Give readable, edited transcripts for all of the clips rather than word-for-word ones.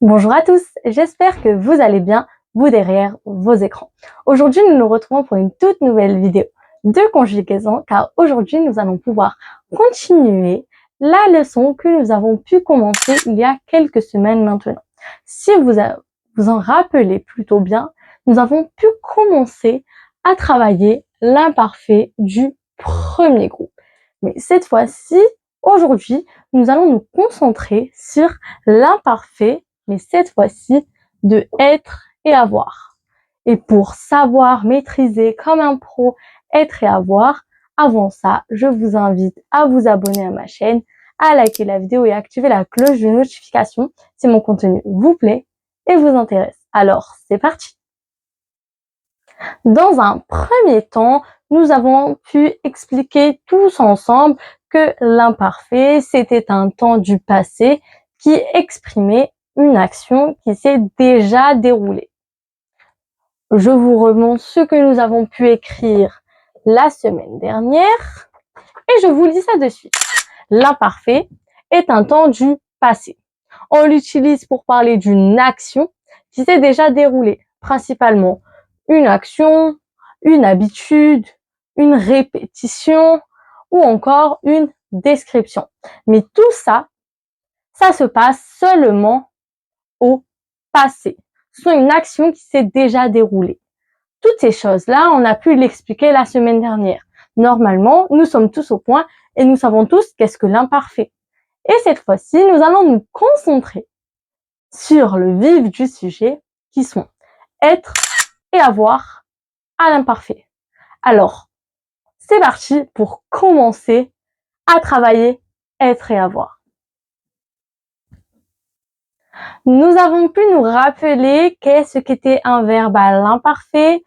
Bonjour à tous, j'espère que vous allez bien, vous derrière vos écrans. Aujourd'hui, nous nous retrouvons pour une toute nouvelle vidéo de conjugaison, car aujourd'hui, nous allons pouvoir continuer la leçon que nous avons pu commencer il y a quelques semaines maintenant. Si vous en rappelez plutôt bien, nous avons pu commencer à travailler l'imparfait du premier groupe. Mais cette fois-ci, aujourd'hui, nous allons nous concentrer sur l'imparfait, mais cette fois-ci de être et avoir. Et pour savoir maîtriser comme un pro être et avoir, avant ça, je vous invite à vous abonner à ma chaîne, à liker la vidéo et activer la cloche de notification si mon contenu vous plaît et vous intéresse. Alors, c'est parti! Dans un premier temps, nous avons pu expliquer tous ensemble que l'imparfait, c'était un temps du passé qui exprimait une action qui s'est déjà déroulée. Je vous remonte ce que nous avons pu écrire la semaine dernière et je vous lis ça de suite. L'imparfait est un temps du passé. On l'utilise pour parler d'une action qui s'est déjà déroulée, principalement une action, une habitude, une répétition ou encore une description. Mais tout ça, ça se passe seulement au passé. Ce sont une action qui s'est déjà déroulée. Toutes ces choses-là, on a pu l'expliquer la semaine dernière. Normalement, nous sommes tous au point et nous savons tous qu'est-ce que l'imparfait. Et cette fois-ci, nous allons nous concentrer sur le vif du sujet qui sont être et avoir à l'imparfait. Alors, c'est parti pour commencer à travailler être et avoir. Nous avons pu nous rappeler qu'est-ce qu'était un verbe à l'imparfait,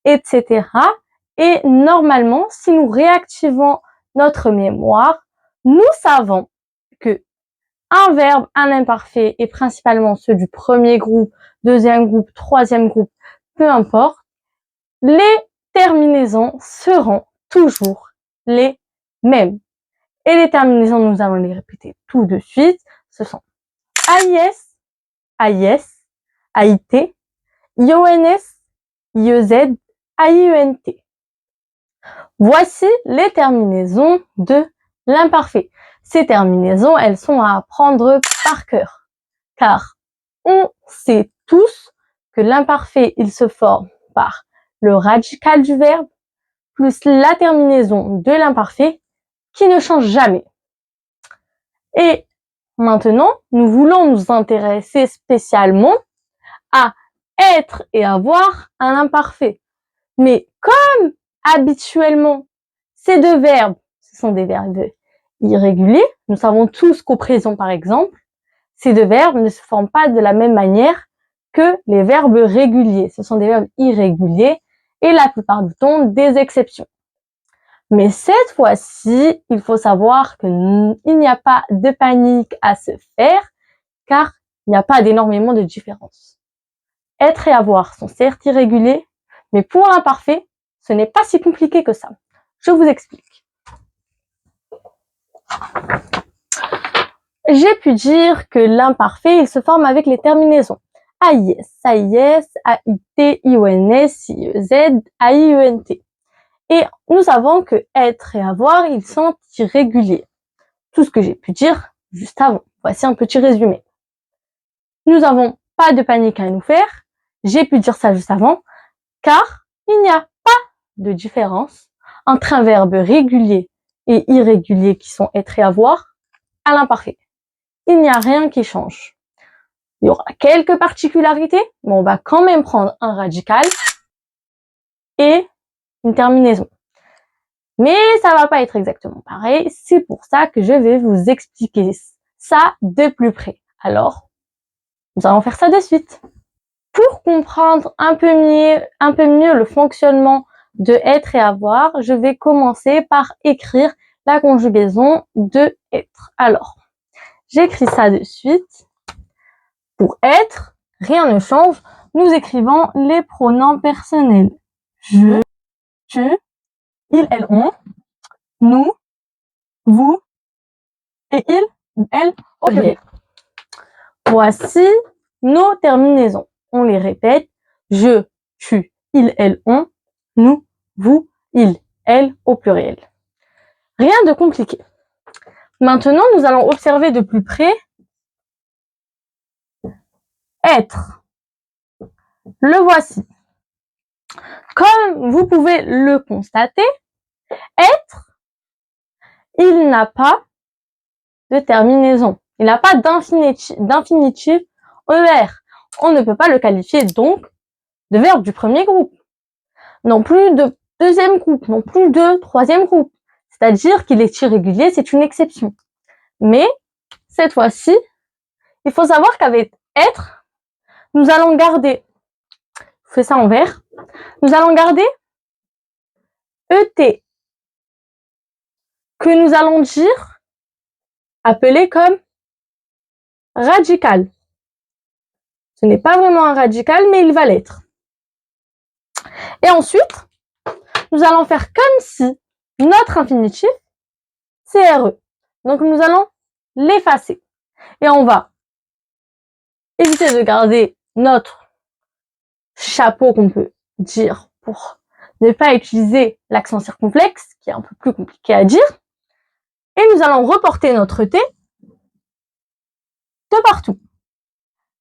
etc. Et normalement, si nous réactivons notre mémoire, nous savons que un verbe à l'imparfait, et principalement ceux du premier groupe, deuxième groupe, troisième groupe, peu importe, les terminaisons seront toujours les mêmes. Et les terminaisons, nous allons les répéter tout de suite. Ce sont AIS, AIS, AIT, IONS, IEZ, AIENT. Voici les terminaisons de l'imparfait. Ces terminaisons, elles sont à apprendre par cœur, car on sait tous que l'imparfait, il se forme par le radical du verbe plus la terminaison de l'imparfait qui ne change jamais. Et maintenant, nous voulons nous intéresser spécialement à être et avoir un imparfait. Mais comme habituellement, ces deux verbes, ce sont des verbes irréguliers, nous savons tous qu'au présent par exemple, ces deux verbes ne se forment pas de la même manière que les verbes réguliers. Ce sont des verbes irréguliers et la plupart du temps des exceptions. Mais cette fois-ci, il faut savoir qu'il n'y a pas de panique à se faire car il n'y a pas d'énormément de différence. Être et avoir sont certes irréguliers, mais pour l'imparfait, ce n'est pas si compliqué que ça. Je vous explique. J'ai pu dire que l'imparfait, il se forme avec les terminaisons AIS, AIS, AIT, IONS, IEZ, AIENT. Et nous savons que être et avoir, ils sont irréguliers. Tout ce que j'ai pu dire juste avant. Voici un petit résumé. Nous n'avons pas de panique à nous faire. J'ai pu dire ça juste avant, car il n'y a pas de différence entre un verbe régulier et irrégulier qui sont être et avoir à l'imparfait. Il n'y a rien qui change. Il y aura quelques particularités, mais on va quand même prendre un radical et une terminaison. Mais ça va pas être exactement pareil, c'est pour ça que je vais vous expliquer ça de plus près. Alors, nous allons faire ça de suite. Pour comprendre un peu mieux le fonctionnement de être et avoir, je vais commencer par écrire la conjugaison de être. Alors, j'écris ça de suite. Pour être, rien ne change. Nous écrivons les pronoms personnels. Je, tu, il, elle, on, nous, vous et il, elle, ok. Voici nos terminaisons. On les répète. Je, tu, il, elle, on, nous, vous, il, elle au pluriel. Rien de compliqué. Maintenant, nous allons observer de plus près être. Le voici. Comme vous pouvez le constater, être, il n'a pas de terminaison. Il n'a pas d'infinitif ER. On ne peut pas le qualifier donc de verbe du premier groupe. Non plus de deuxième groupe, non plus de troisième groupe. C'est-à-dire qu'il est irrégulier, c'est une exception. Mais, cette fois-ci, il faut savoir qu'avec être, nous allons garder, je fais ça en vert, nous allons garder ET, que nous allons dire, appeler comme radical. Ce n'est pas vraiment un radical, mais il va l'être. Et ensuite, nous allons faire comme si notre infinitif, c'est RE. Donc, nous allons l'effacer. Et on va éviter de garder notre chapeau qu'on peut dire pour ne pas utiliser l'accent circonflexe, qui est un peu plus compliqué à dire. Et nous allons reporter notre T de partout.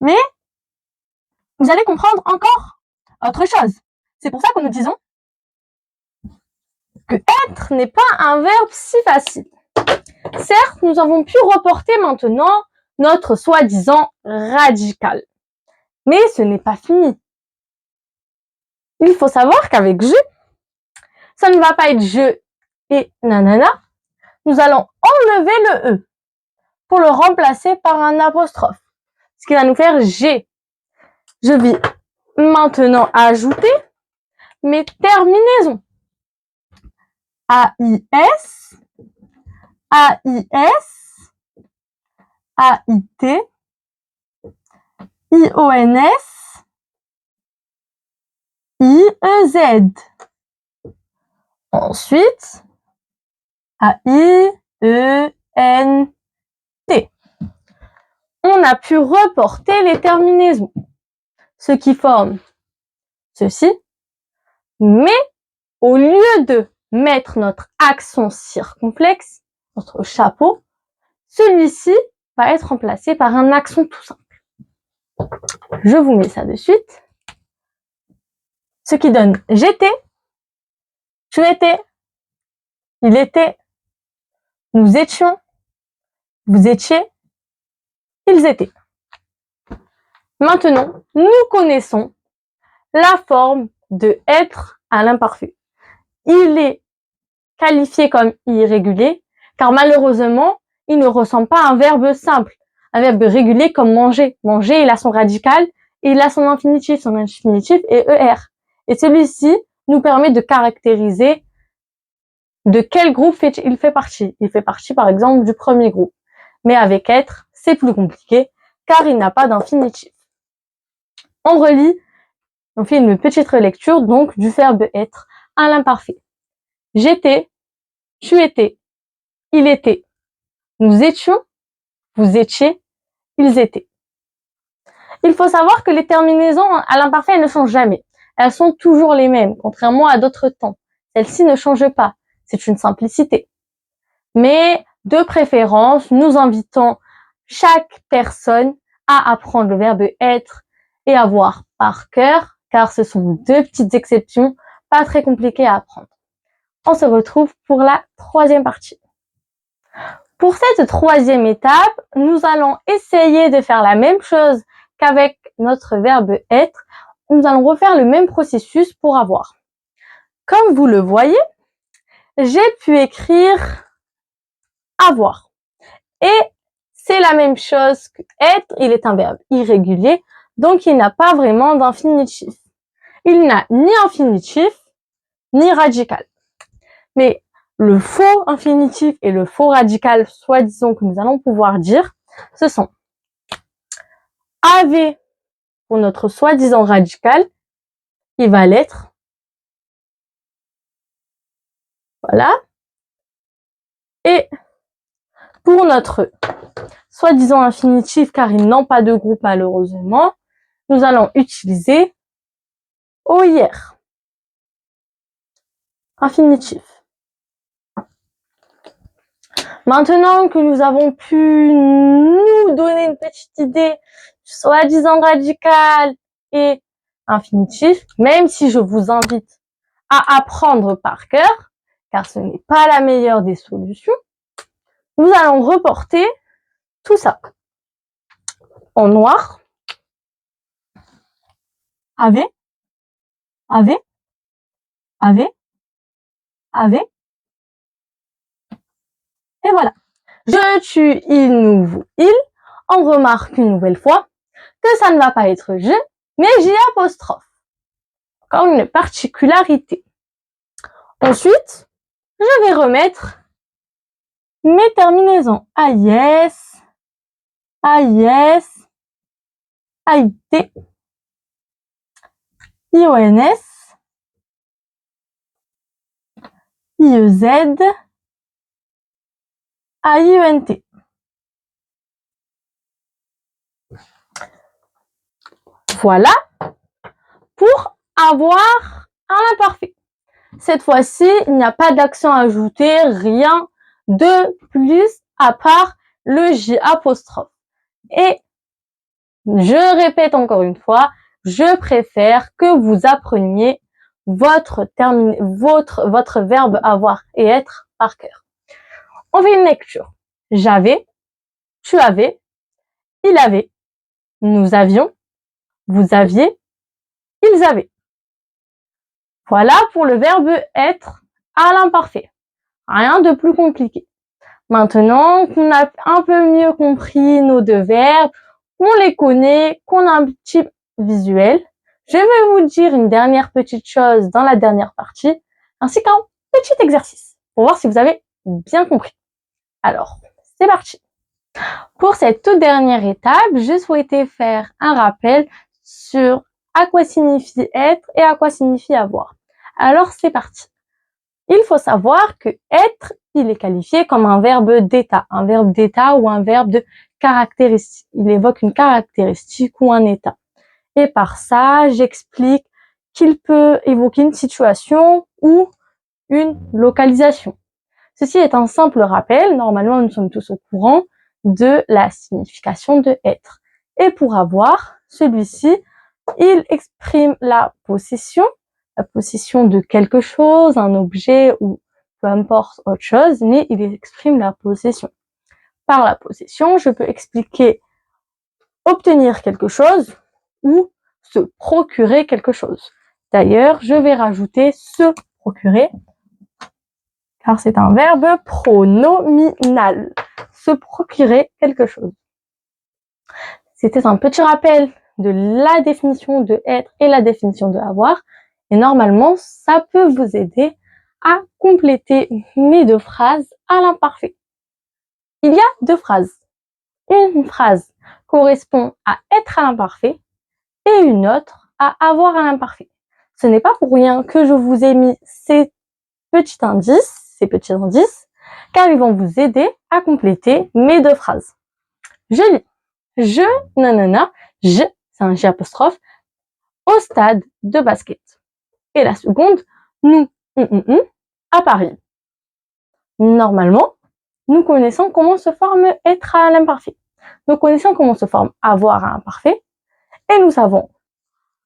Mais vous allez comprendre encore autre chose. C'est pour ça que nous disons que être n'est pas un verbe si facile. Certes, nous avons pu reporter maintenant notre soi-disant radical. Mais ce n'est pas fini. Il faut savoir qu'avec je, ça ne va pas être je et nanana. Nous allons enlever le E pour le remplacer par un apostrophe. Ce qui va nous faire G. Je vais maintenant ajouter mes terminaisons. AIS, AIS, AIT, IONS, IEZ. Ensuite, AIENT. On a pu reporter les terminaisons, ce qui forme ceci, mais au lieu de mettre notre accent circonflexe, notre chapeau, celui-ci va être remplacé par un accent tout simple. Je vous mets ça de suite. Ce qui donne j'étais, tu étais, il était, nous étions, vous étiez, ils étaient. Maintenant, nous connaissons la forme de être à l'imparfait. Il est qualifié comme irrégulier, car malheureusement, il ne ressemble pas à un verbe simple, un verbe régulier comme manger. Manger, il a son radical, et il a son infinitif est ER. Et celui-ci nous permet de caractériser de quel groupe il fait partie. Il fait partie, par exemple, du premier groupe. Mais avec être, c'est plus compliqué, car il n'a pas d'infinitif. On relit, on fait une petite relecture, donc, du verbe être à l'imparfait. J'étais, tu étais, il était, nous étions, vous étiez, ils étaient. Il faut savoir que les terminaisons à l'imparfait, elles ne changent jamais. Elles sont toujours les mêmes, contrairement à d'autres temps. Celles-ci ne changent pas. C'est une simplicité. Mais, de préférence, nous invitons chaque personne à apprendre le verbe être et à voir par cœur, car ce sont deux petites exceptions pas très compliquées à apprendre. On se retrouve pour la troisième partie. Pour cette troisième étape, nous allons essayer de faire la même chose qu'avec notre verbe être. Nous allons refaire le même processus pour avoir. Comme vous le voyez, j'ai pu écrire avoir. Et c'est la même chose que être, il est un verbe irrégulier, donc il n'a pas vraiment d'infinitif. Il n'a ni infinitif, ni radical. Mais le faux infinitif et le faux radical, soi-disant que nous allons pouvoir dire, ce sont avait pour notre soi-disant radical, il va l'être. Voilà. Et pour notre soi-disant infinitif, car ils n'ont pas de groupe malheureusement, nous allons utiliser OIR. Infinitif. Maintenant que nous avons pu nous donner une petite idée du soi-disant radical et infinitif, même si je vous invite à apprendre par cœur, car ce n'est pas la meilleure des solutions, nous allons reporter tout ça en noir. Avait, avait, avait, avait. Et voilà. Je tue, il, nous, vous, il. On remarque une nouvelle fois que ça ne va pas être je, mais J apostrophe. Encore une particularité. Ensuite, je vais remettre mes terminaisons AIS, AIS, AIT, IONS, IEZ, AIENT. Voilà pour avoir un imparfait. Cette fois-ci, il n'y a pas d'accent ajouté, rien de plus à part le J apostrophe. Et je répète encore une fois, je préfère que vous appreniez votre verbe avoir et être par cœur. On fait une lecture. J'avais, tu avais, il avait, nous avions, vous aviez, ils avaient. Voilà pour le verbe être à l'imparfait. Rien de plus compliqué. Maintenant qu'on a un peu mieux compris nos deux verbes, qu'on les connaît, qu'on a un petit visuel, je vais vous dire une dernière petite chose dans la dernière partie, ainsi qu'un petit exercice pour voir si vous avez bien compris. Alors, c'est parti. Pour cette toute dernière étape, je souhaitais faire un rappel sur à quoi signifie être et à quoi signifie avoir. Alors, c'est parti. Il faut savoir que être, il est qualifié comme un verbe d'état ou un verbe de caractéristique. Il évoque une caractéristique ou un état. Et par ça, j'explique qu'il peut évoquer une situation ou une localisation. Ceci est un simple rappel. Normalement, nous sommes tous au courant de la signification de être. Et pour avoir, celui-ci, il exprime la possession de quelque chose, un objet ou peu importe autre chose, mais il exprime la possession. Par la possession, je peux expliquer obtenir quelque chose ou se procurer quelque chose. D'ailleurs, je vais rajouter se procurer, car c'est un verbe pronominal. Se procurer quelque chose. C'était un petit rappel de la définition de être et la définition de avoir. Et normalement, ça peut vous aider à compléter mes deux phrases à l'imparfait. Il y a deux phrases. Une phrase correspond à être à l'imparfait et une autre à avoir à l'imparfait. Ce n'est pas pour rien que je vous ai mis ces petits indices, car ils vont vous aider à compléter mes deux phrases. Je lis. Je, nanana, je, c'est un J apostrophe, au stade de basket. Et la seconde, nous, à Paris. Normalement, nous connaissons comment se forme être à l'imparfait. Nous connaissons comment se forme avoir à l'imparfait. Et nous savons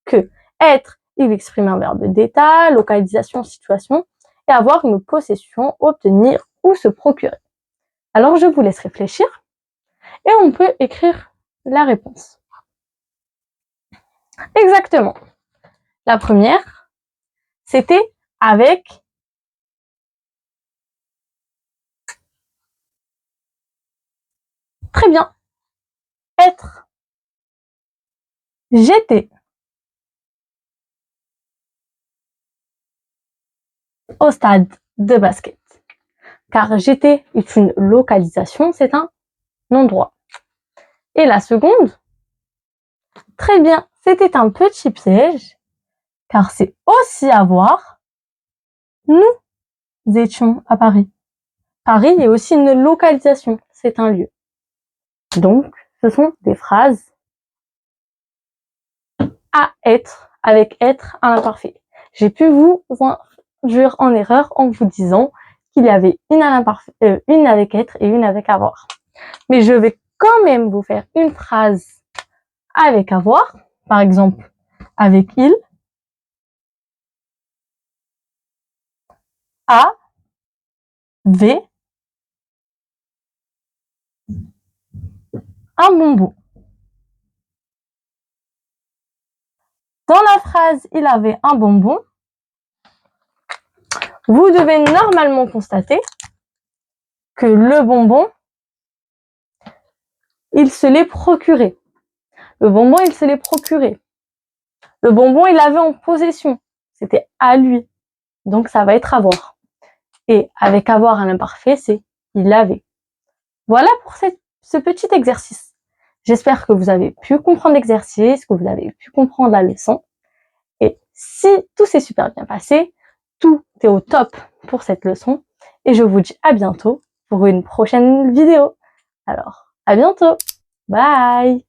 que être, il exprime un verbe d'état, localisation, situation, et avoir une possession, obtenir ou se procurer. Alors, je vous laisse réfléchir et on peut écrire la réponse. Exactement. La première, c'était avec. Très bien. Être. J'étais. Au stade de basket. Car j'étais est une localisation, c'est un endroit. Et la seconde, très bien, c'était un petit piège, car c'est aussi avoir. Nous étions à Paris. Paris est aussi une localisation, c'est un lieu. Donc, ce sont des phrases à être avec être à l'imparfait. J'ai pu vous induire en erreur en vous disant qu'il y avait une avec être et une avec avoir. Mais je vais quand même vous faire une phrase avec avoir. Par exemple, avec il, avait un bonbon. Dans la phrase il avait un bonbon, vous devez normalement constater que le bonbon, il se l'est procuré. Le bonbon, il se l'est procuré. Le bonbon, il l'avait en possession. C'était à lui. Donc, ça va être avoir. Et avec avoir à l'imparfait, c'est il l'avait. Voilà pour ce petit exercice. J'espère que vous avez pu comprendre l'exercice, que vous avez pu comprendre la leçon. Et si tout s'est super bien passé, tout est au top pour cette leçon. Et je vous dis à bientôt pour une prochaine vidéo. Alors, à bientôt. Bye!